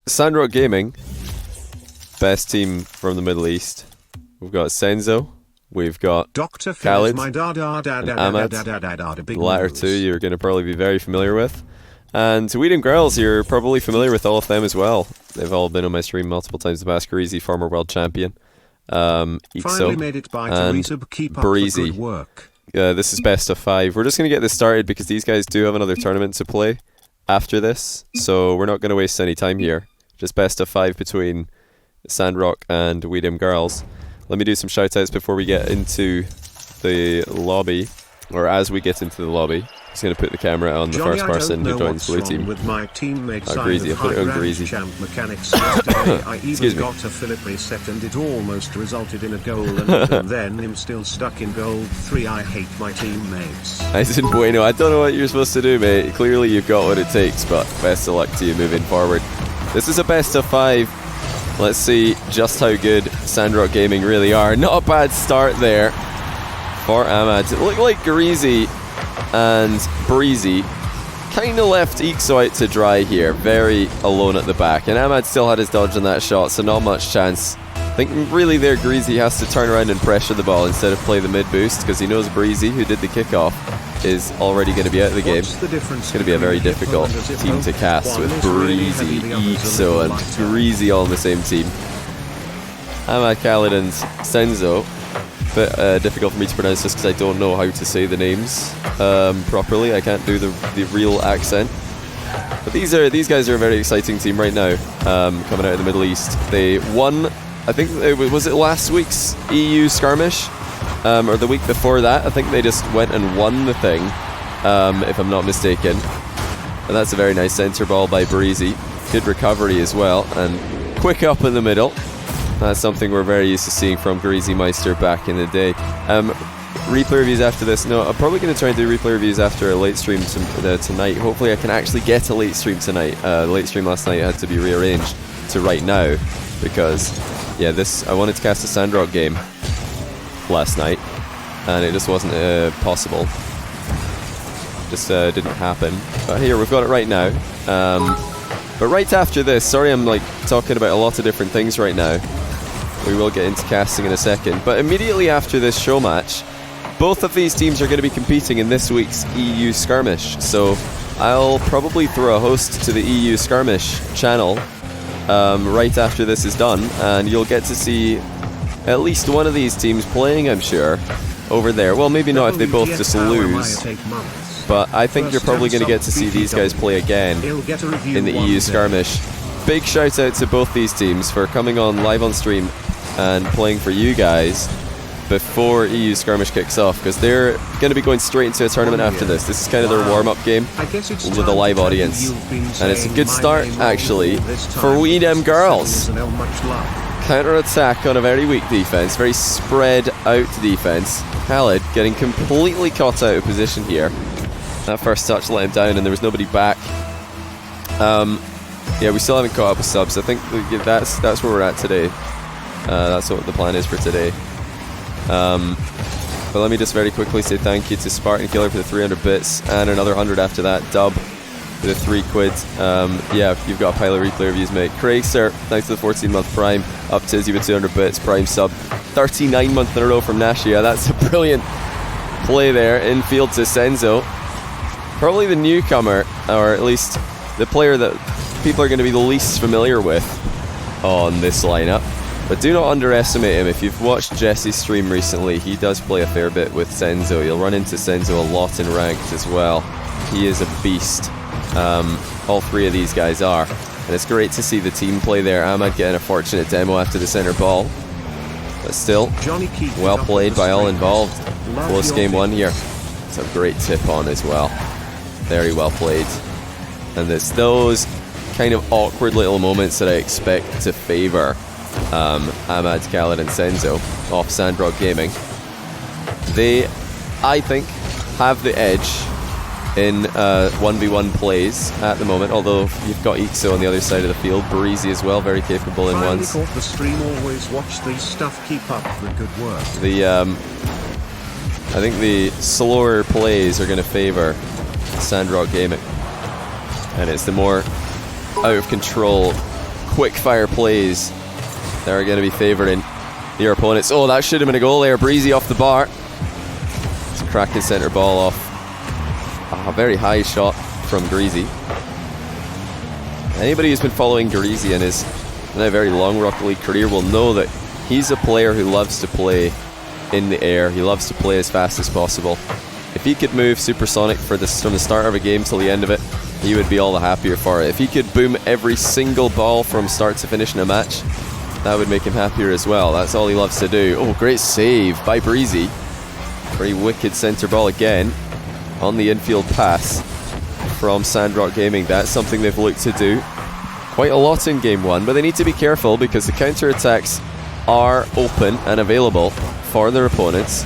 Sandrock Gaming, best team from the Middle East. We've got Senzo, we've got Khalid, and Ahmad. The latter two you're going to probably be very familiar with. And Dem Girlz, you're probably familiar with all of them as well. They've all been on my stream multiple times. The past, Greasy, former world champion. Ixo, and Breezy. This is best of 5. We're just going to get this started because these guys do have another tournament to play after this. So we're not going to waste any time here. Just best of 5 between Sandrock and Dem Girlz. Let me do some shoutouts before we get into the lobby, or as we get into the lobby. Just going to put the camera on the first person who joins blue team. With my teammates, Greasy, I'll put it on Greasy. I even Excuse me. got a Philip reset and it almost resulted in a goal, and then I'm still stuck in goal 3. I hate my teammates. I said bueno. I don't know what you're supposed to do, mate. Clearly you've got what it takes, but best of luck to you moving forward. This is a best of 5. Let's see just how good Sandrock Gaming really are. Not a bad start there for Ahmad. It looked like Greasy and Breezy kind of left Ixo out to dry here, very alone at the back, and Ahmad still had his dodge on that shot, so not much chance. I think really there Greasy has to turn around and pressure the ball instead of play the mid boost, because he knows Breezy, who did the kickoff, is already going to be out of the game. It's going to be a very difficult team to cast with Breezy, Ixo and Greasy all on the same team. Ahmad, Khalid and Senzo. Bit difficult for me to pronounce this because I don't know how to say the names properly. I can't do the real accent. But these guys are a very exciting team right now, coming out of the Middle East. They won, I think, was it last week's EU Skirmish? Or the week before that. I think they just went and won the thing, if I'm not mistaken. And that's a very nice centre ball by Breezy. Good recovery as well, and quick up in the middle. That's something we're very used to seeing from Greasy Meister back in the day. Replay reviews after this. No, I'm probably going to try and do replay reviews after a late stream tonight. Hopefully I can actually get a late stream tonight. The late stream last night had to be rearranged to right now because, yeah, I wanted to cast a Sandrock game last night and it just wasn't possible. Just didn't happen. But here, we've got it right now. But right after this, sorry I'm like talking about a lot of different things right now. We will get into casting in a second. But immediately after this show match, both of these teams are going to be competing in this week's EU Skirmish. So I'll probably throw a host to the EU Skirmish channel right after this is done. And you'll get to see at least one of these teams playing, I'm sure, over there. Well, maybe not if they both just lose. But I think you're probably going to get to see these guys play again in the EU Skirmish. Big shout out to both these teams for coming on live on stream and playing for you guys before EU Skirmish kicks off, because they're going to be going straight into a tournament after this. This is kind of their warm-up game with a live audience. And it's a good start, actually, for Dem Girlz. Counter-attack on a very weak defense, very spread out defense. Khalid getting completely caught out of position here. That first touch let him down and there was nobody back. Yeah, we still haven't caught up with subs. I think that's where we're at today. That's what the plan is for today. But let me just very quickly say thank you to Spartan Killer for the 300 bits and another 100 after that. Dub for the 3 quid. Yeah, you've got a pile of replay reviews, mate. Craig, sir, thanks for the 14-month Prime. Up Tizzy with 200 bits. Prime sub. 39 months in a row from Nashia. That's a brilliant play there. Infield to Senzo. Probably the newcomer, or at least the player that people are going to be the least familiar with on this lineup. But do not underestimate him. If you've watched Jesse's stream recently, he does play a fair bit with Senzo. You'll run into Senzo a lot in ranked as well. He is a beast. All 3 of these guys are. And it's great to see the team play there. Ahmad getting a fortunate demo after the centre ball. But still, well played by all involved. Close game 1 here. It's a great tip on as well. Very well played. And it's those kind of awkward little moments that I expect to favour Ahmad, Khalid and Senzo off Sandrock Gaming. They, I think, have the edge in 1v1 plays at the moment, although you've got Ixo on the other side of the field. Breezy as well, very capable in ones. The stream, always watch these stuff, keep up the good work. I think the slower plays are going to favour Sandrock Gaming, and it's the more out of control quick fire plays that are going to be favouring your opponents. Oh, that should have been a goal there. Breezy off the bar. It's a cracking centre ball off. A very high shot from Greasy. Anybody who's been following Greasy in his very long Rocket League career will know that he's a player who loves to play in the air. He loves to play as fast as possible. If he could move supersonic from the start of a game till the end of it, he would be all the happier for it. If he could boom every single ball from start to finish in a match, that would make him happier as well. That's all he loves to do. Oh, great save by Breezy. Very wicked centre ball again on the infield pass from Sandrock Gaming. That's something they've looked to do quite a lot in Game 1, but they need to be careful because the counter-attacks are open and available for their opponents.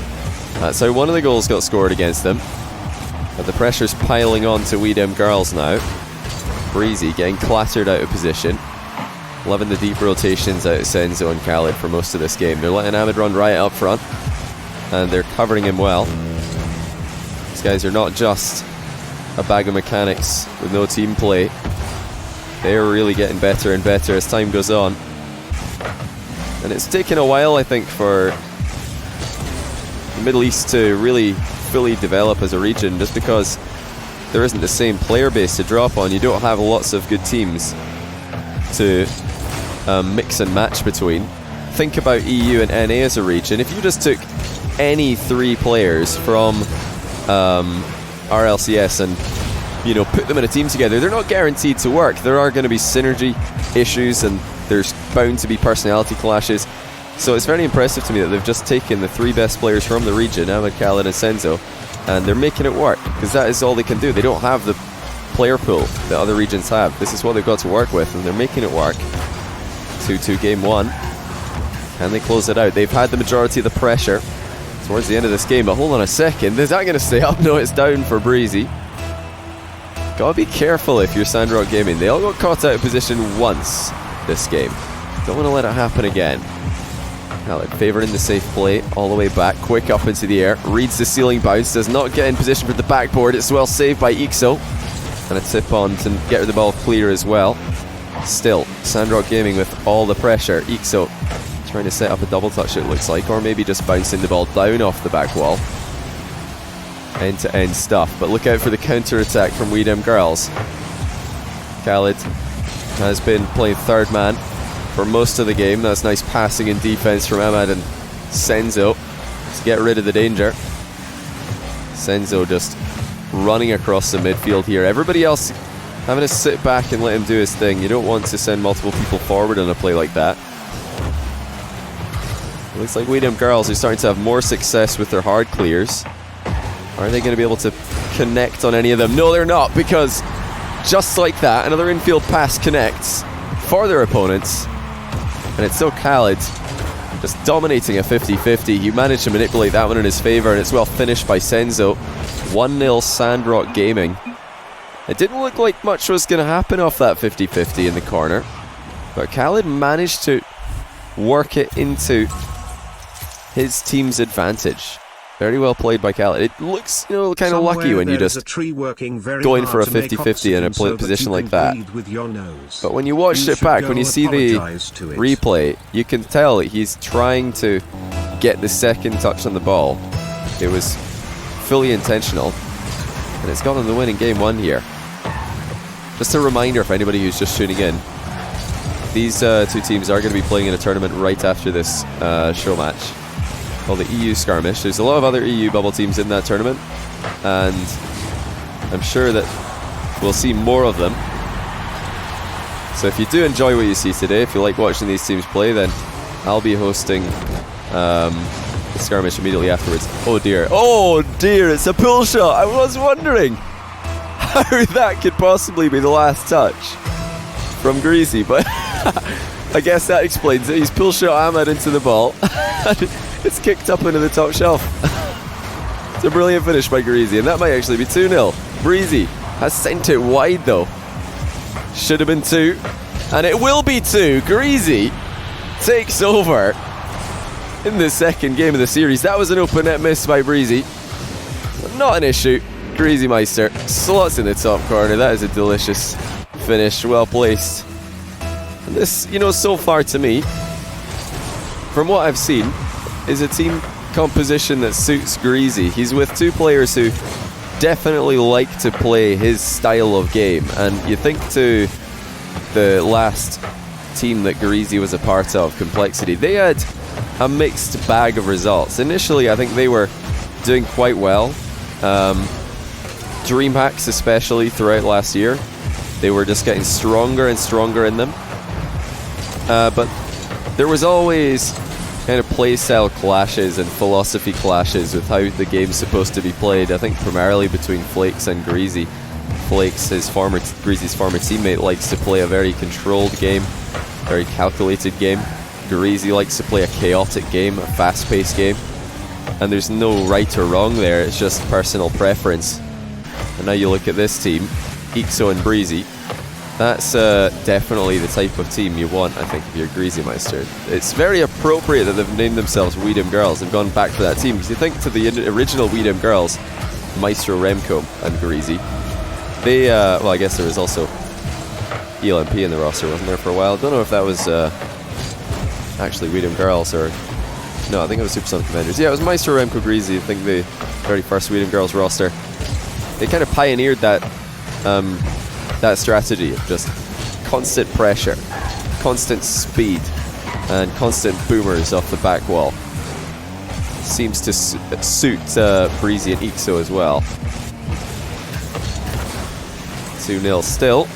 That's how one of the goals got scored against them. But the pressure's piling on to Dem Girlz now. Breezy getting clattered out of position. Loving the deep rotations out of Senzo and Khaled for most of this game. They're letting Ahmed run right up front, and they're covering him well. These guys are not just a bag of mechanics with no team play. They're really getting better and better as time goes on. And it's taken a while, I think, for the Middle East to really fully develop as a region, just because there isn't the same player base to draw upon. You don't have lots of good teams to mix and match between. Think about EU and NA as a region. If you just took any 3 players from RLCS and put them in a team together, they're not guaranteed to work. There are going to be synergy issues and there's bound to be personality clashes. So it's very impressive to me that they've just taken the 3 best players from the region, Ahmed, Khaled and Senzo, and they're making it work, because that is all they can do. They don't have the player pool that other regions have. This is what they've got to work with, and they're making it work. 2-2 Game 1. Can they close it out? They've had the majority of the pressure towards the end of this game, but hold on a second. Is that going to stay up? No, it's down for Breezy. Gotta be careful if you're Sandrock Gaming. They all got caught out of position once this game. Don't want to let it happen again. Khaled favouring the safe play all the way back, quick up into the air, reads the ceiling bounce, does not get in position for the backboard. It's well saved by Ixo, and a tip on to get the ball clear as well. Still, Sandrock Gaming with all the pressure. Ixo trying to set up a double touch, it looks like, or maybe just bouncing the ball down off the back wall. End-to-end stuff, but look out for the counter-attack from Dem Girlz. Khaled has been playing third man for most of the game. That's nice passing and defense from Ahmad and Senzo to get rid of the danger. Senzo just running across the midfield here. Everybody else having to sit back and let him do his thing. You don't want to send multiple people forward on a play like that. It looks like Dem Girlz are starting to have more success with their hard clears. Are they going to be able to connect on any of them? No, they're not, because just like that, another infield pass connects for their opponents. And it's still Khaled just dominating a 50-50. He managed to manipulate that one in his favour, and it's well finished by Senzo. 1-0 Sandrock Gaming. It didn't look like much was going to happen off that 50-50 in the corner, but Khaled managed to work it into his team's advantage. Very well played by Khaled. It looks, kind of lucky when you just go in for a 50-50 in a position like that. But when you watched it back, when you see the replay, you can tell he's trying to get the second touch on the ball. It was fully intentional, and it's got them the win in Game 1 here. Just a reminder for anybody who's just tuning in, these 2 teams are going to be playing in a tournament right after this show match called the EU Skirmish. There's a lot of other EU bubble teams in that tournament, and I'm sure that we'll see more of them. So if you do enjoy what you see today, if you like watching these teams play, then I'll be hosting the Skirmish immediately afterwards. Oh dear, it's a pull shot. I was wondering how that could possibly be the last touch from Greasy, but I guess that explains it. He's pull shot Ahmed into the ball. It's kicked up into the top shelf. It's a brilliant finish by Greasy, and that might actually be 2-0. Breezy has sent it wide though. Should have been 2, and it will be 2. Greasy takes over in the second game of the series. That was an open net miss by Breezy. Not an issue. Greasy Meister slots in the top corner. That is a delicious finish, well placed. This, you know, so far to me, from what I've seen, is a team composition that suits Greasy. He's with two players who definitely like to play his style of game, and you think to the last team that Greasy was a part of, Complexity, they had a mixed bag of results. Initially, I think they were doing quite well. DreamHacks especially throughout last year, they were just getting stronger and stronger in them. But there was always kind of playstyle clashes and philosophy clashes with how the game's supposed to be played. I think primarily between Flakes and Greasy. Flakes, Greasy's former teammate, likes to play a very controlled game, very calculated game. Greasy likes to play a chaotic game, a fast-paced game. And there's no right or wrong there, it's just personal preference. And now you look at this team, Ixo and Breezy. That's definitely the type of team you want, I think, if you're Greasy Meister. It's very appropriate that they've named themselves Dem Girlz and gone back for that team, because you think to the original Dem Girlz, Maestro Remco and Greasy. They, well, I guess there was also ELMP in the roster, wasn't there, for a while? Don't know if that was actually Dem Girlz or... No, I think it was Supersonic Avengers. Yeah, it was Maestro Remco Greasy, I think the very first Dem Girlz roster. They kind of pioneered that that strategy of just constant pressure, constant speed, and constant boomers off the back wall. Seems to suit Breezy and Ixo as well. 2-0 still.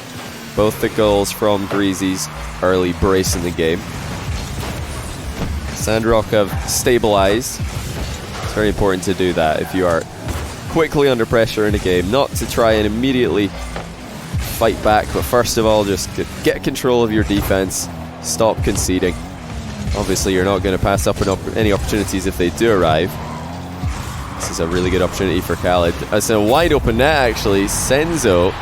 Both the goals from Greasy's early brace in the game. Sandrock have stabilized. It's very important to do that if you are quickly under pressure in a game, not to try and immediately fight back, but first of all just get control of your defense, stop conceding. Obviously you're not going to pass up any opportunities if they do arrive. This is a really good opportunity for Khaled. It's a wide open net actually. Senzo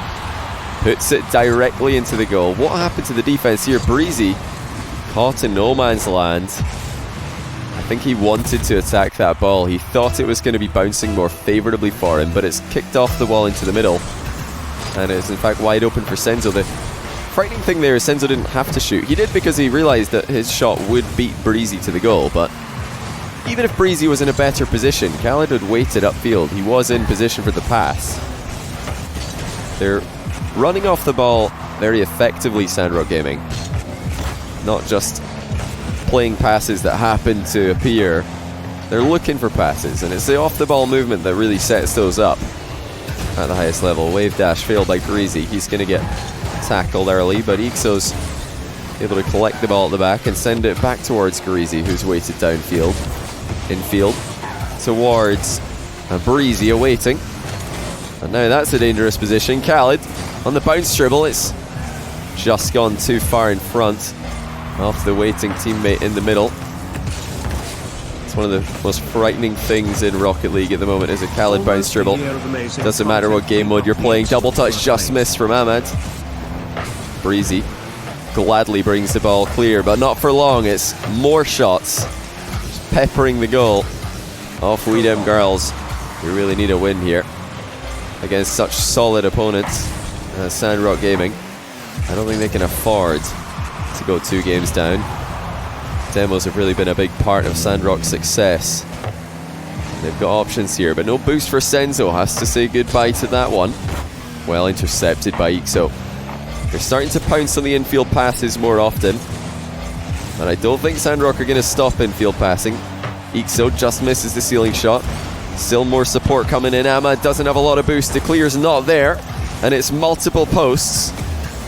puts it directly into the goal. What happened to the defense here? Breezy caught in no man's land. I think he wanted to attack that ball. He thought it was going to be bouncing more favourably for him, but it's kicked off the wall into the middle. And it's in fact wide open for Senzo. The frightening thing there is Senzo didn't have to shoot. He did because he realised that his shot would beat Breezy to the goal, but even if Breezy was in a better position, Khaled had waited upfield. He was in position for the pass. They're running off the ball very effectively, Sandrock Gaming. Not just playing passes that happen to appear. They're looking for passes, and it's the off-the-ball movement that really sets those up at the highest level. Wave dash failed by Greasy. He's going to get tackled early, but Ixo's able to collect the ball at the back and send it back towards Greasy, who's waited downfield, infield, towards Breezy awaiting. And now that's a dangerous position. Khaled on the bounce dribble. It's just gone too far in front of the waiting teammate in the middle. It's one of the most frightening things in Rocket League at the moment is a Khaled bounce dribble. Doesn't matter what game mode you're playing. Double touch just missed from Ahmed. Breezy gladly brings the ball clear, but not for long. It's more shots, just peppering the goal off Dem Girlz. We really need a win here against such solid opponents as Sandrock Gaming. I don't think they can afford to go 2 games down. Demos have really been a big part of Sandrock's success. They've got options here, but no boost for Senzo. Has to say goodbye to that one. Well intercepted by Ixo. They're starting to pounce on the infield passes more often, and I don't think Sandrock are going to stop infield passing. Ixo just misses the ceiling shot. Still more support coming in. Ahmad doesn't have a lot of boost. The clear's not there, and it's multiple posts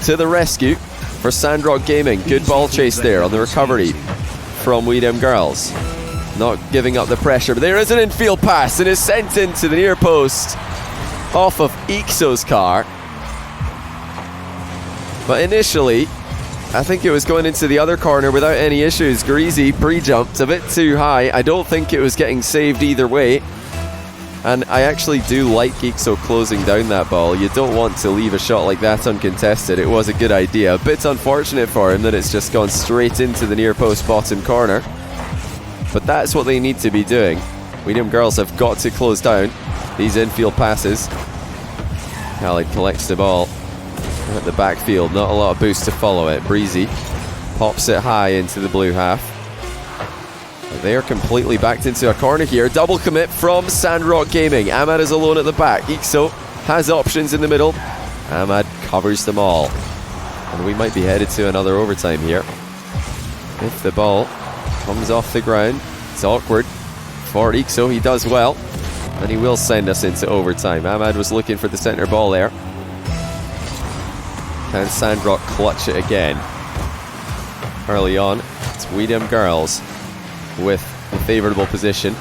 to the rescue for Sandrock Gaming. Good ball chase there on the recovery from Dem Girlz. Not giving up the pressure, but there is an infield pass and is sent into the near post off of Ixo's car. But initially, I think it was going into the other corner without any issues. Greasy pre-jumped a bit too high. I don't think it was getting saved either way. And I actually do like Ixo closing down that ball. You don't want to leave a shot like that uncontested. It was a good idea. A bit unfortunate for him that it's just gone straight into the near post bottom corner. But that's what they need to be doing. Dem Girlz have got to close down these infield passes. Khaled collects the ball at the backfield. Not a lot of boost to follow it. Breezy Pops it high into the blue half. They're completely backed into a corner here. Double commit from Sandrock Gaming. Ahmad is alone at the back. Ixo has options in the middle. Ahmad covers them all. And we might be headed to another overtime here. If the ball comes off the ground, it's awkward for Ixo. He does well. And he will send us into overtime. Ahmad was looking for the centre ball there. Can Sandrock clutch it again? Early on, it's Dem Girlz with the favourable position.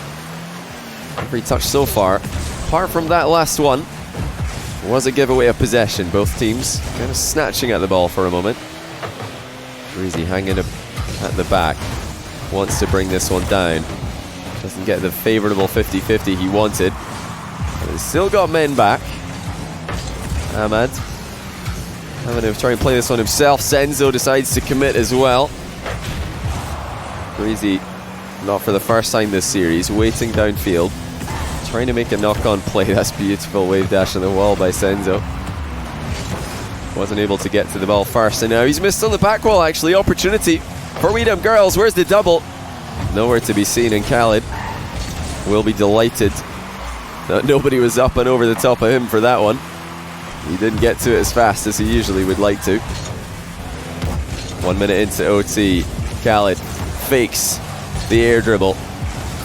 Every touch so far, apart from that last one, was a giveaway of possession. Both teams kind of snatching at the ball for a moment. Breezy hanging up at the back. Wants to bring this one down. Doesn't get the favourable 50-50 he wanted. But he's still got men back. Ahmad having to try and play this one himself. Senzo decides to commit as well. Breezy, not for the first time this series, waiting downfield. Trying to make a knock-on play. That's beautiful wave dash on the wall by Senzo. Wasn't able to get to the ball first, and now he's missed on the back wall actually. Opportunity for Dem Girlz. Where's the double? Nowhere to be seen, and Khaled will be delighted that nobody was up and over the top of him for that one. He didn't get to it as fast as he usually would like to. 1 minute into OT, Khaled fakes the air dribble.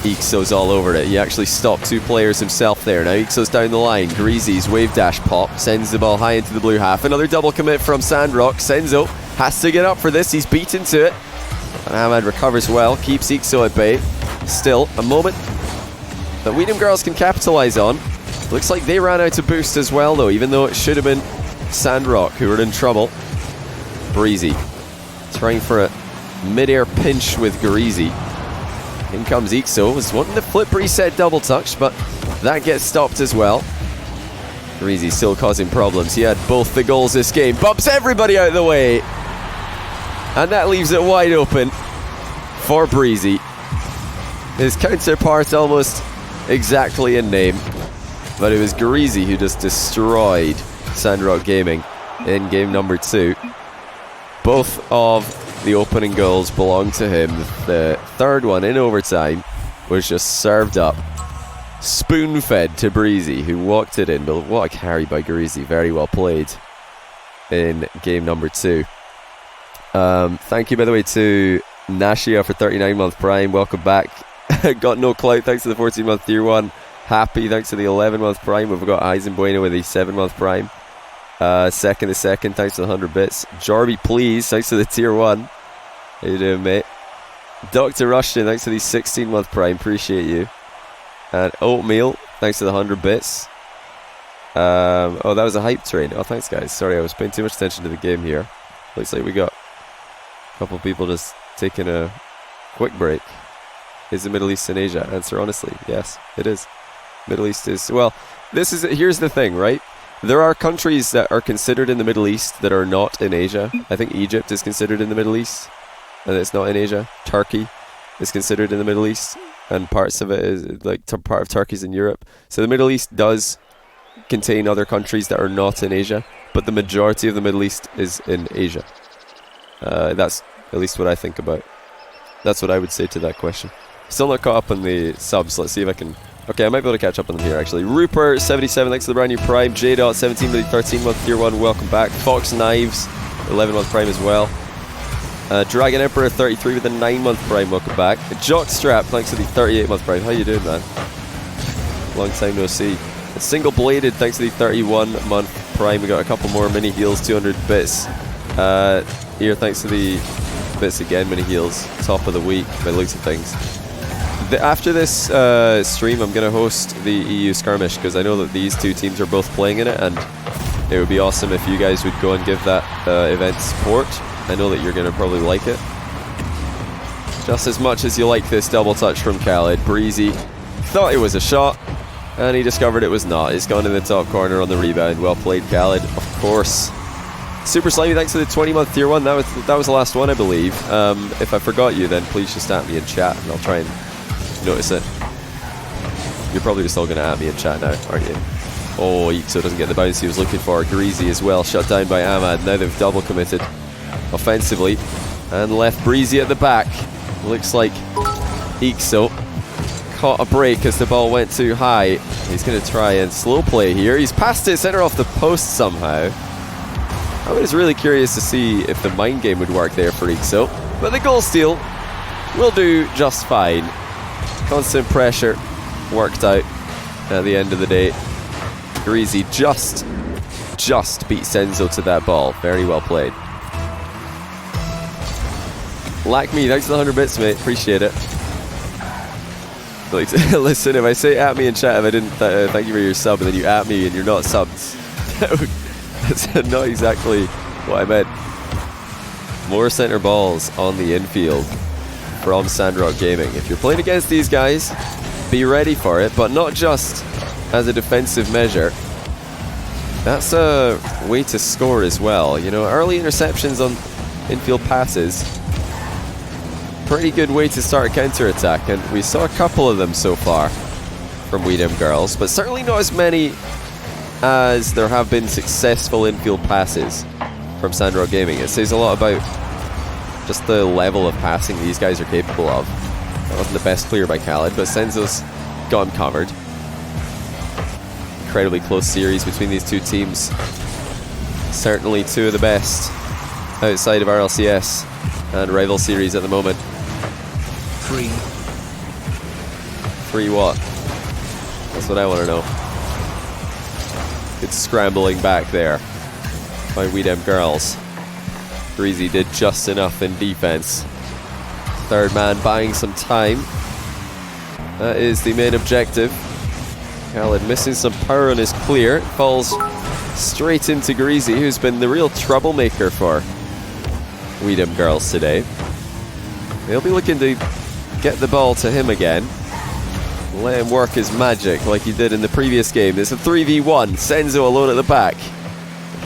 Ixo's all over it. He actually stopped 2 players himself there. Now Ixo's down the line. Greasy's wave dash pop sends the ball high into the blue half. Another double commit from Sandrock. Senzo has to get up for this. He's beaten to it. And Ahmad recovers well, keeps Ixo at bay. Still a moment that Dem Girlz can capitalise on. Looks like they ran out of boost as well though, even though it should have been Sandrock who were in trouble. Breezy trying for a mid-air pinch with Greasy. In comes Ixo, was wanting the flip reset double touch, but that gets stopped as well. Greasy still causing problems. He had both the goals this game. Bumps everybody out of the way. And that leaves it wide open for Breezy. His counterpart almost exactly in name. But it was Greasy who just destroyed Sandrock Gaming in game number 2. Both of the opening goals belong to him. The third one in overtime was just served up, spoon-fed to Breezy, who walked it in. But what a carry by Greasy. Very well played in game number 2. Thank you, by the way, to Nashia for 39-month Prime. Welcome back. Got no clout. Thanks to the 14-month Tier 1. Happy. Thanks to the 11-month Prime. We've got Eisenbuena with the 7-month Prime. Second, thanks to the 100 bits. Jarby, please, thanks to the Tier 1. How you doing, mate? Dr. Rushton, thanks to the 16-month Prime. Appreciate you. And Oatmeal, thanks to the 100 bits. Oh, that was a hype train. Oh, thanks, guys. Sorry, I was paying too much attention to the game here. Looks like we got a couple people just taking a quick break. Is the Middle East in Asia? Answer honestly, yes, it is. Middle East is, well, here's the thing, right? There are countries that are considered in the Middle East that are not in Asia. I think Egypt is considered in the Middle East, and it's not in Asia. Turkey is considered in the Middle East, and parts of it is, like, part of Turkey's in Europe. So the Middle East does contain other countries that are not in Asia, but the majority of the Middle East is in Asia. That's at least what I think about. That's what I would say to that question. Still not caught up on the subs. Let's see if I can... Okay, I might be able to catch up on them here, actually. Rupert77, thanks to the brand new Prime. J.17 with the 13-month Tier 1, welcome back. Fox Knives, 11-month Prime as well. Dragon Emperor 33 with the 9-month Prime, welcome back. Jockstrap, thanks to the 38-month Prime. How you doing, man? Long time no see. Single Bladed, thanks to the 31-month Prime. We got a couple more mini heals, 200 bits. Here, thanks to the bits again, mini heals. Top of the week, by the looks of things. After this stream, I'm going to host the EU Skirmish, because I know that these two teams are both playing in it, and it would be awesome if you guys would go and give that event support. I know that you're going to probably like it just as much as you like this double touch from Khaled. Breezy thought it was a shot, and he discovered it was not. He's gone in the top corner on the rebound. Well played, Khaled, of course. Super Slimy, thanks to the 20-month Tier 1. That was the last one, I believe. If I forgot you, then please just at me in chat, and I'll try and notice it. You're probably just all going to at me in chat now, aren't you? Oh, Ixo doesn't get the bounce he was looking for. Greasy as well, shut down by Ahmad. Now they've double committed offensively. And left Breezy at the back. Looks like Ixo caught a break as the ball went too high. He's going to try and slow play here. He's passed it center off the post somehow. I was really curious to see if the mind game would work there for Ixo. But the goal steal will do just fine. Constant pressure worked out at the end of the day. Greasy just beat Senzo to that ball. Very well played. Lack me, thanks for the 100 bits, mate. Appreciate it. Like, listen, if I say at me in chat, if I didn't thank you for your sub, and then you at me and you're not subbed, that's not exactly what I meant. More center balls on the infield from Sandrock Gaming. If you're playing against these guys, be ready for it, but not just as a defensive measure. That's a way to score as well. You know, early interceptions on infield passes, pretty good way to start a counter-attack, and we saw a couple of them so far from Dem Girlz, but certainly not as many as there have been successful infield passes from Sandrock Gaming. It says a lot about just the level of passing these guys are capable of. That wasn't the best clear by Khaled, but Senzo's got him covered. Incredibly close series between these two teams. Certainly two of the best outside of RLCS and rival series at the moment. Free what? That's what I want to know. It's scrambling back there by Dem Girlz. Breezy did just enough in defense. Third man buying some time. That is the main objective. Khaled missing some power on his clear. Falls straight into Greasy, who's been the real troublemaker for Dem Girlz today. They'll be looking to get the ball to him again. Let him work his magic like he did in the previous game. It's a 3v1. Senzo alone at the back.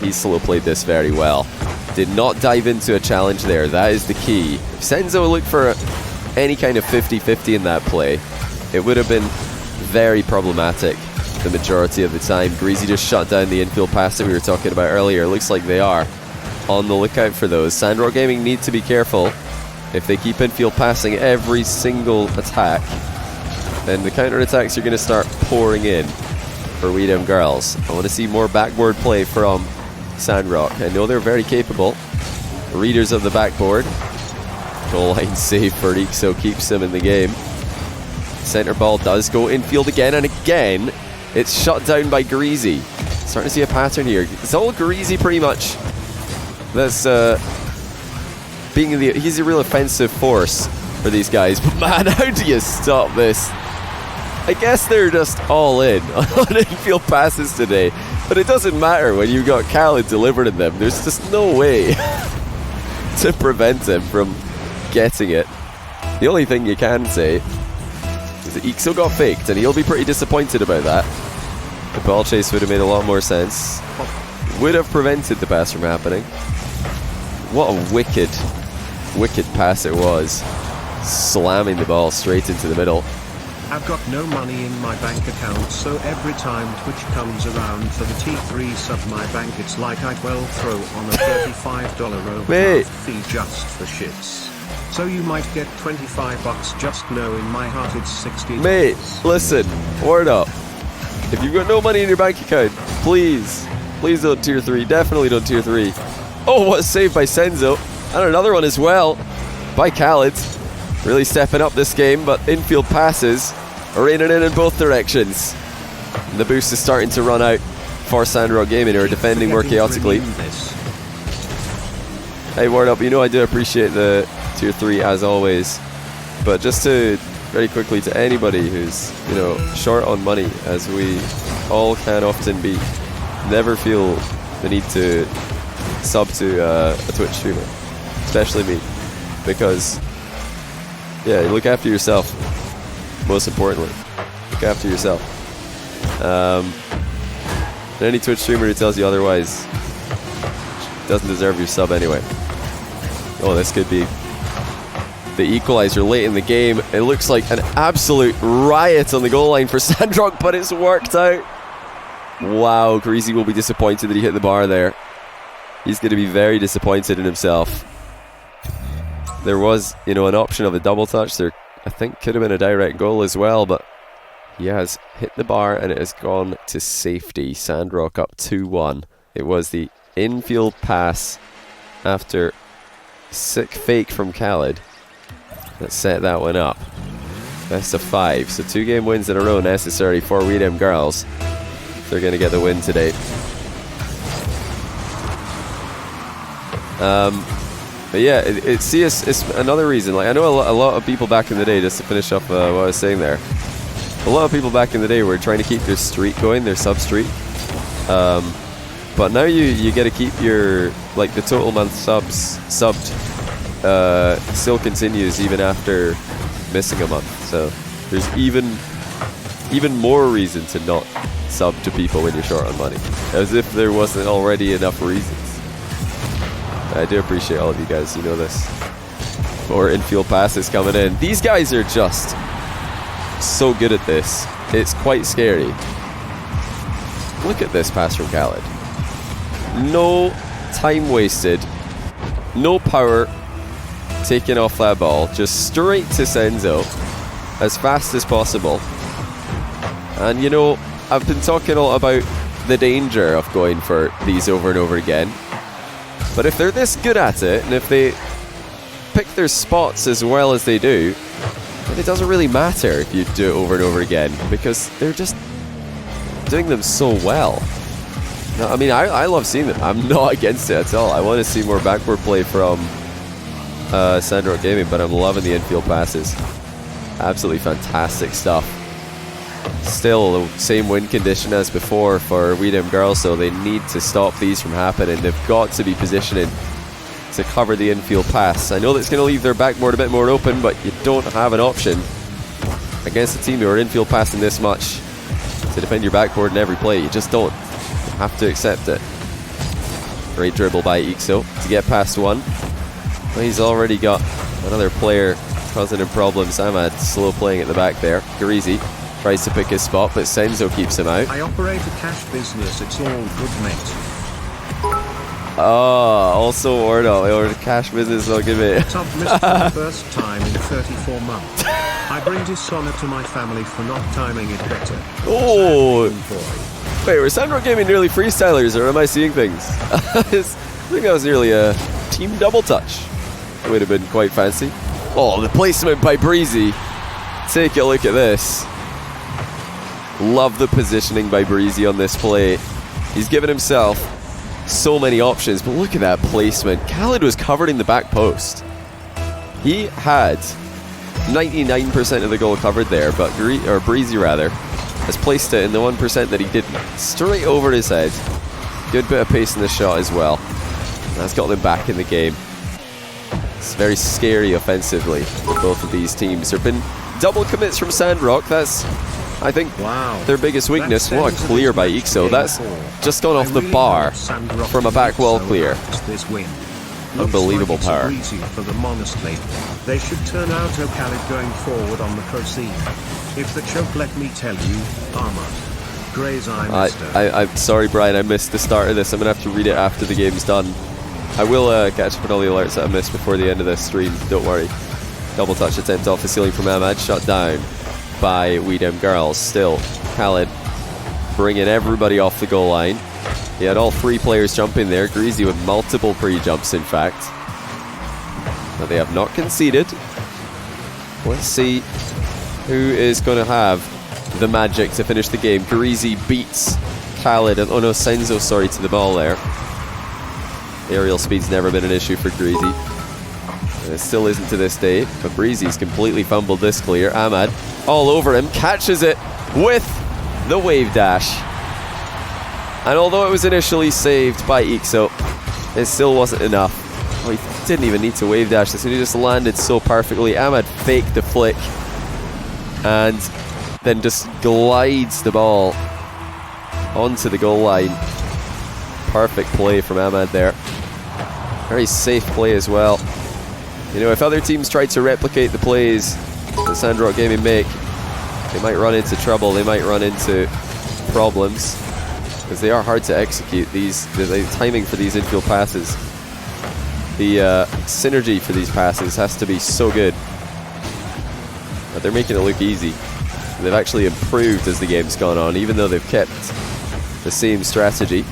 He slow played this very well. Did not dive into a challenge there. That is the key. If Senzo looked for any kind of 50-50 in that play, it would have been very problematic the majority of the time. Greasy just shut down the infield pass that we were talking about earlier. Looks like they are on the lookout for those. Sandrock Gaming need to be careful. If they keep infield passing every single attack, then the counter-attacks are going to start pouring in for Dem Girlz. I want to see more backboard play from Sandrock. I know they're very capable. Readers of the backboard. Goal line save for Ixo keeps him in the game. Center ball does go infield again, and again it's shut down by Greasy. Starting to see a pattern here. It's all Greasy pretty much. That's he's a real offensive force for these guys. But man, how do you stop this? I guess they're just all in on infield passes today, but it doesn't matter when you've got Khaled delivering them. There's just no way to prevent him from getting it. The only thing you can say is that Ixo got faked, and he'll be pretty disappointed about that. The ball chase would have made a lot more sense. Would have prevented the pass from happening. What a wicked pass it was. Slamming the ball straight into the middle. I've got no money in my bank account, so every time Twitch comes around for the T3 sub my bank, it's like I'd well throw on a $35 overdraft fee just for shits. So you might get $25, just know in my heart it's $60. Mate, listen, word up. If you've got no money in your bank account, please don't tier 3. Definitely don't tier 3. Oh, what a save by Senzo. And another one as well by Khaled. Really stepping up this game, but infield passes are raining in both directions. And the boost is starting to run out for Sandrock Gaming, who are defending more chaotically. Hey, word up, you know I do appreciate the tier 3 as always. But just to, very quickly, to anybody who's, you know, short on money, as we all can often be, never feel the need to sub to a Twitch streamer. Especially me. Because, yeah, look after yourself. Most importantly, look after yourself. And any Twitch streamer who tells you otherwise doesn't deserve your sub anyway. Oh, this could be the equalizer late in the game. It looks like an absolute riot on the goal line for Sandrock, but it's worked out. Wow, Greasy will be disappointed that he hit the bar there. He's going to be very disappointed in himself. there was, you know, an option of a double touch. There, I think, could have been a direct goal as well, but he has hit the bar and it has gone to safety. Sandrock up 2-1. It was the infield pass after sick fake from Khaled that set that one up. Best of 5, so 2 game wins in a row necessary for Dem Girlz. They're going to get the win today. But yeah, it's another reason. Like, I know a lot of people back in the day, just to finish up what I was saying there, a lot of people back in the day were trying to keep their streak going, their sub streak. But now you get to keep your, like, the total month subbed still continues even after missing a month. So there's even more reason to not sub to people when you're short on money, as if there wasn't already enough reasons. I do appreciate all of you guys, you know this. More infield passes coming in. These guys are just so good at this. It's quite scary. Look at this pass from Khaled. No time wasted. No power taken off that ball. Just straight to Senzo as fast as possible. And you know, I've been talking a lot about the danger of going for these over and over again. But if they're this good at it, and if they pick their spots as well as they do, then it doesn't really matter if you do it over and over again, because they're just doing them so well. No, I mean, I love seeing them. I'm not against it at all. I want to see more backward play from Sandrock Gaming, but I'm loving the infield passes. Absolutely fantastic stuff. Still the same win condition as before for Dem Girlz, so they need to stop these from happening. They've got to be positioning to cover the infield pass. I know that's going to leave their backboard a bit more open, but you don't have an option against a team who are infield passing this much to defend your backboard in every play. You just don't. You have to accept it. Great dribble by Ixo to get past one. Well, he's already got another player causing him problems. Ahmad slow playing at the back there. Garizi tries to pick his spot, but Senzo keeps him out. I operate a cash business, it's all good, mate. Oh, also Ordo. I ordered a cash business, so good, mate. Top missed for the first time in 34 months. I bring dishonor to my family for not timing it better. Oh! Wait, were Sandrock Gaming nearly freestylers, or am I seeing things? I think that was nearly a team double touch. It would have been quite fancy. Oh, the placement by Breezy. Take a look at this. Love the positioning by Breezy on this play. He's given himself so many options, but look at that placement. Khaled was covered in the back post. He had 99% of the goal covered there, but Breezy rather has placed it in the 1% that he didn't. Straight over his head. Good bit of pace in the shot as well. That's got them back in the game. It's very scary offensively for both of these teams. There have been double commits from Sandrock. That's, I think, their biggest weakness. What a clear by Ixo. That's just gone off the bar from a back wall clear. Unbelievable power. For them, honestly. They should turn out Khaled going forward on the proceed. If the choke, let me tell you, Armor. Gray's I'm sorry, Brian, I missed the start of this. I'm going to have to read it after the game's done. I will catch up on all the alerts that I missed before the end of this stream, don't worry. Double touch attempt off the ceiling from Ahmad, shut down by Dem Girlz. Still, Khaled bringing everybody off the goal line. He had all 3 players jumping there, Greasy with multiple pre-jumps in fact. But they have not conceded. Let's see who is going to have the magic to finish the game. Greasy beats Khaled, and oh no, Senzo, sorry, to the ball there. Aerial speed's never been an issue for Greasy. And it still isn't to this day, but Breezy's completely fumbled this clear. Ahmad all over him, catches it with the wave dash. And although it was initially saved by Ixo, it still wasn't enough. Oh, he didn't even need to wave dash this, and he just landed so perfectly. Ahmad faked the flick and then just glides the ball onto the goal line. Perfect play from Ahmad there. Very safe play as well. You know, if other teams tried to replicate the plays that Sandrock Gaming make, they might run into trouble, they might run into problems, because they are hard to execute. The timing for these infield passes The synergy for these passes has to be so good. But they're making it look easy. They've actually improved as the game's gone on, even though they've kept the same strategy,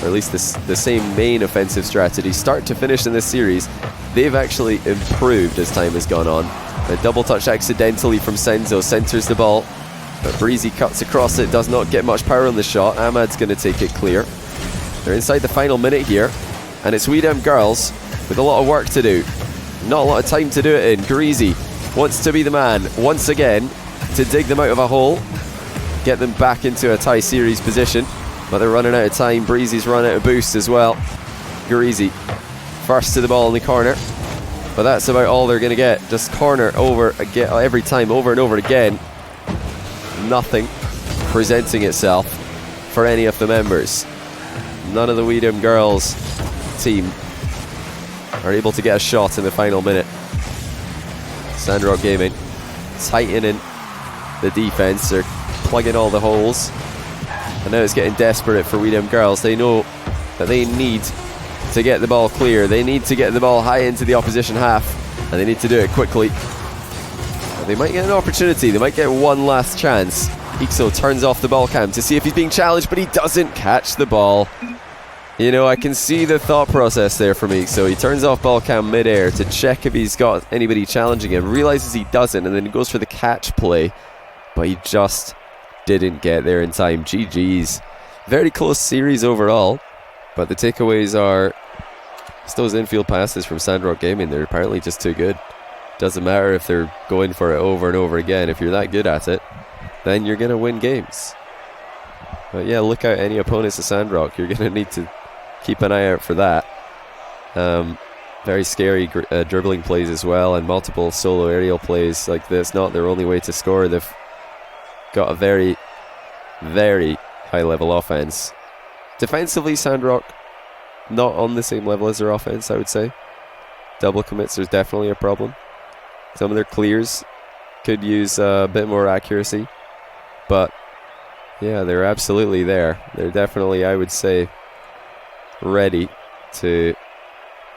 or at least the same main offensive strategy. Start to finish in this series, they've actually improved as time has gone on. A double touch accidentally from Senzo, centers the ball, but Breezy cuts across it, does not get much power on the shot. Ahmad's going to take it clear. They're inside the final minute here, and it's Dem Girlz with a lot of work to do. Not a lot of time to do it in. Greasy wants to be the man once again to dig them out of a hole, get them back into a tie series position, but they're running out of time. Breezy's run out of boost as well. Greasy first to the ball in the corner, but that's about all they're going to get. Just corner over again, every time, over and over again. Nothing presenting itself for any of the members. None of the Dem Girlz team are able to get a shot in the final minute. Sandrock Gaming tightening the defense. They're plugging all the holes, and now it's getting desperate for Dem Girlz. They know that they need to get the ball clear. They need to get the ball high into the opposition half, and they need to do it quickly. But they might get an opportunity. They might get one last chance. Ixo turns off the ball cam to see if he's being challenged, but he doesn't catch the ball. You know, I can see the thought process there from Ixo. He turns off ball cam mid-air to check if he's got anybody challenging him, realizes he doesn't, and then he goes for the catch play, but he just didn't get there in time. GG's. Very close series overall, but the takeaways are it's those infield passes from Sandrock Gaming. They're apparently just too good. Doesn't matter if they're going for it over and over again. If you're that good at it, then you're going to win games. But yeah, look out any opponents of Sandrock. You're going to need to keep an eye out for that. Very scary dribbling plays as well, and multiple solo aerial plays. Like, that's not their only way to score. They've got a very, very high level offense. Defensively, Sandrock not on the same level as their offense, I would say. Double commits, there's definitely a problem. Some of their clears could use a bit more accuracy, but yeah, they're absolutely there. They're definitely, I would say, ready to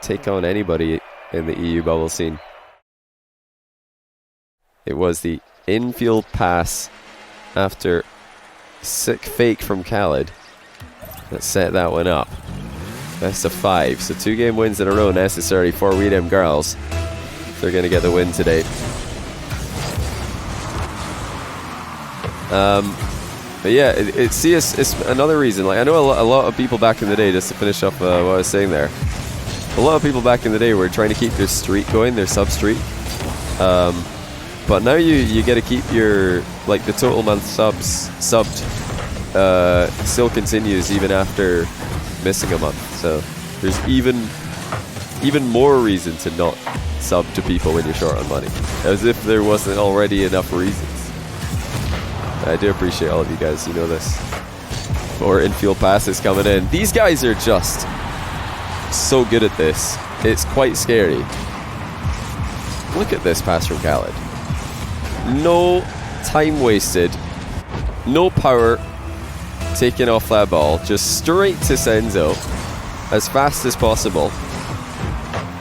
take on anybody in the EU bubble scene. It was the infield pass after sick fake from Khaled that set that one up. Best of 5, so 2 game wins in a row necessary for Dem Girlz. They're going to get the win today. But yeah, it's another reason. Like, I know a lot of people back in the day, just to finish up what I was saying there, a lot of people back in the day were trying to keep their streak going, their sub streak. But now you get to keep your, like, the total month subbed still continues even after missing a month. So there's even more reason to not sub to people when you're short on money, as if there wasn't already enough reasons. I do appreciate all of you guys, you know this. More infield passes coming in. These guys are just so good at this. It's quite scary. Look at this pass from Khaled. No time wasted. No power taken off that ball. Just straight to Senzo as fast as possible.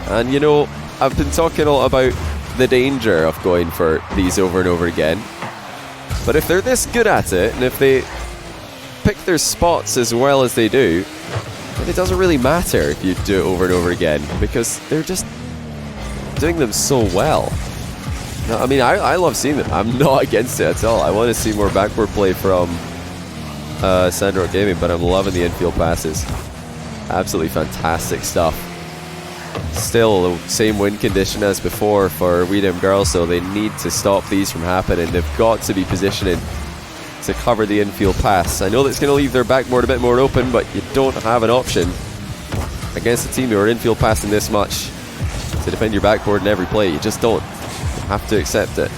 And you know, I've been talking a lot about the danger of going for these over and over again. But if they're this good at it, and if they pick their spots as well as they do, then it doesn't really matter if you do it over and over again, because they're just doing them so well. No, I mean, I love seeing them. I'm not against it at all. I want to see more backward play from Sandrock Gaming, but I'm loving the infield passes. Absolutely fantastic stuff. Still the same win condition as before for Dem Girlz, so they need to stop these from happening. They've got to be positioning to cover the infield pass. I know that's going to leave their backboard a bit more open, but you don't have an option against a team who are infield passing this much to defend your backboard in every play. You just don't. You have to accept it.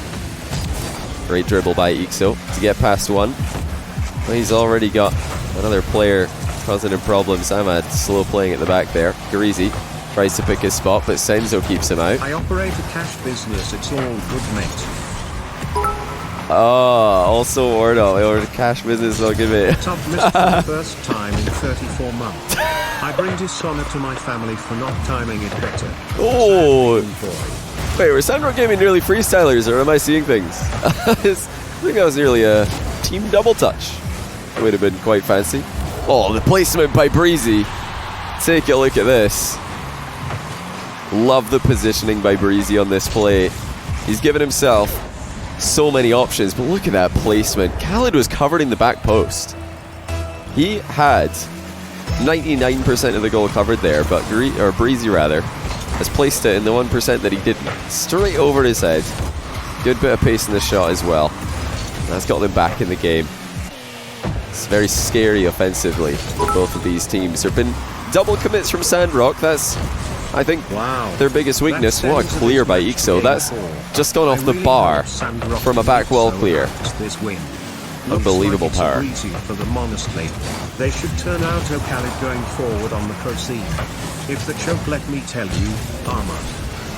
Great dribble by Ixo to get past one. Well, he's already got another player causing him problems. Ahmad slow playing at the back there. Garizi tries to pick his spot, but Senzo keeps him out. I operate a cash business, it's all good, mate. Oh, also Ordo. I ordered a cash business, all good, mate. Top missed for the first time in 34 months. I bring dishonor to my family for not timing it better. Oh! Wait, were Sandrock Gaming nearly freestylers, or am I seeing things? I think that was nearly a team double touch. It would have been quite fancy. Oh, the placement by Breezy. Take a look at this. Love the positioning by Breezy on this play. He's given himself so many options, but look at that placement. Khaled was covered in the back post. He had 99% of the goal covered there, but Breezy rather has placed it in the 1% that he didn't. Straight over his head. Good bit of pace in the shot as well. That's got them back in the game. It's very scary offensively for both of these teams. There have been double commits from Sandrock. That's, I think, their biggest weakness. What a clear by Ixo. That's just gone off the bar from a back wall clear. Unbelievable power. For the honestly, they should turn out Khaled going forward on the proceed. If the choke, let me tell you, Armor.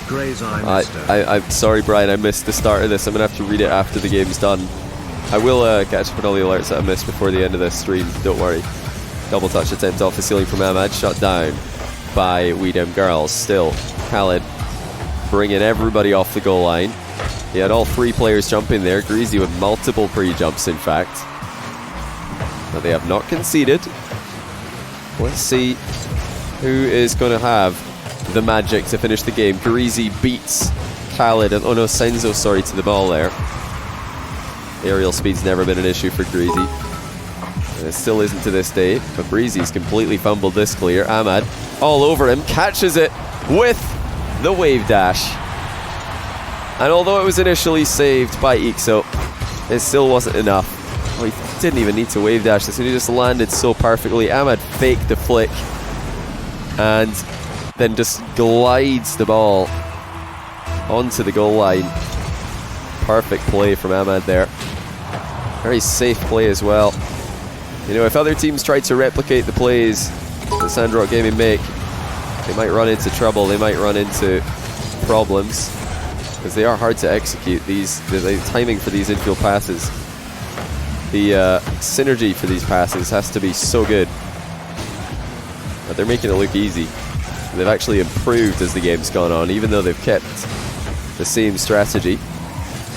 Gray's I'm sorry, Brian, I missed the start of this. I'm going to have to read it after the game's done. I will catch up on all the alerts that I missed before the end of this stream, don't worry. Double touch attempt off the ceiling from Ahmad, shut down by Dem Girlz. Still, Khaled bringing everybody off the goal line. He had all three players jumping there, Greasy with multiple pre-jumps in fact. But they have not conceded. Let's see who is going to have the magic to finish the game. Greasy beats Khaled, and oh no, Senzo, sorry, to the ball there. Aerial speed's never been an issue for Greasy. And it still isn't to this day, but Breezy's completely fumbled this clear. Ahmad all over him, catches it with the wave dash. And although it was initially saved by Ixo, it still wasn't enough. Oh, he didn't even need to wave dash this, and he just landed so perfectly. Ahmad faked the flick and then just glides the ball onto the goal line. Perfect play from Ahmad there. Very safe play as well. You know, if other teams tried to replicate the plays that Sandrock Gaming make, they might run into trouble, they might run into problems, because they are hard to execute. The timing for these infield passes, the synergy for these passes has to be so good. But they're making it look easy. They've actually improved as the game's gone on, even though they've kept the same strategy,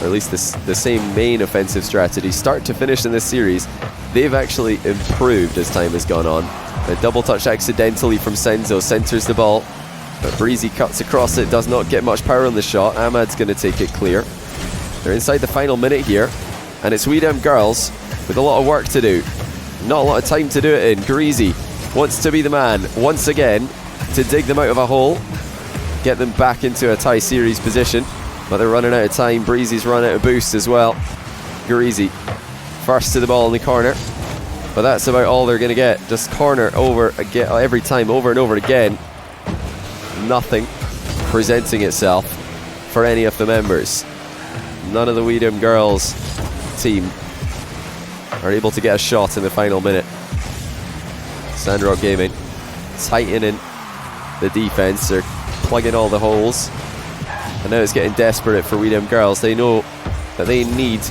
or at least the same main offensive strategy, start to finish in this series. They've actually improved as time has gone on. A double touch accidentally from Senzo, centers the ball, but Breezy cuts across it, does not get much power on the shot. Ahmad's going to take it clear. They're inside the final minute here, and it's Dem Girlz with a lot of work to do. Not a lot of time to do it in. Greasy wants to be the man once again to dig them out of a hole, get them back into a tie series position, but they're running out of time. Breezy's run out of boost as well. Greasy first to the ball in the corner, but that's about all they're going to get. Just corner over again, every time, over and over again. Nothing presenting itself for any of the members. None of the Dem Girlz team are able to get a shot in the final minute. Sandrock Gaming tightening the defense, they're plugging all the holes, and now it's getting desperate for Dem Girlz. They know that they need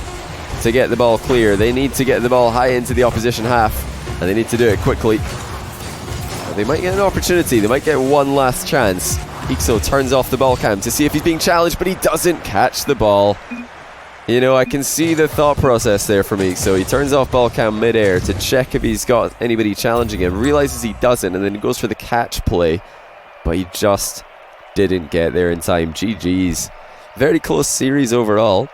to get the ball clear. They need to get the ball high into the opposition half, and they need to do it quickly. But they might get an opportunity. They might get one last chance. Ixo turns off the ball cam to see if he's being challenged, but he doesn't catch the ball. You know, I can see the thought process there from Ixo. He turns off ball cam mid-air to check if he's got anybody challenging him, realizes he doesn't, and then he goes for the catch play, but he just didn't get there in time. GG's. Very close series overall.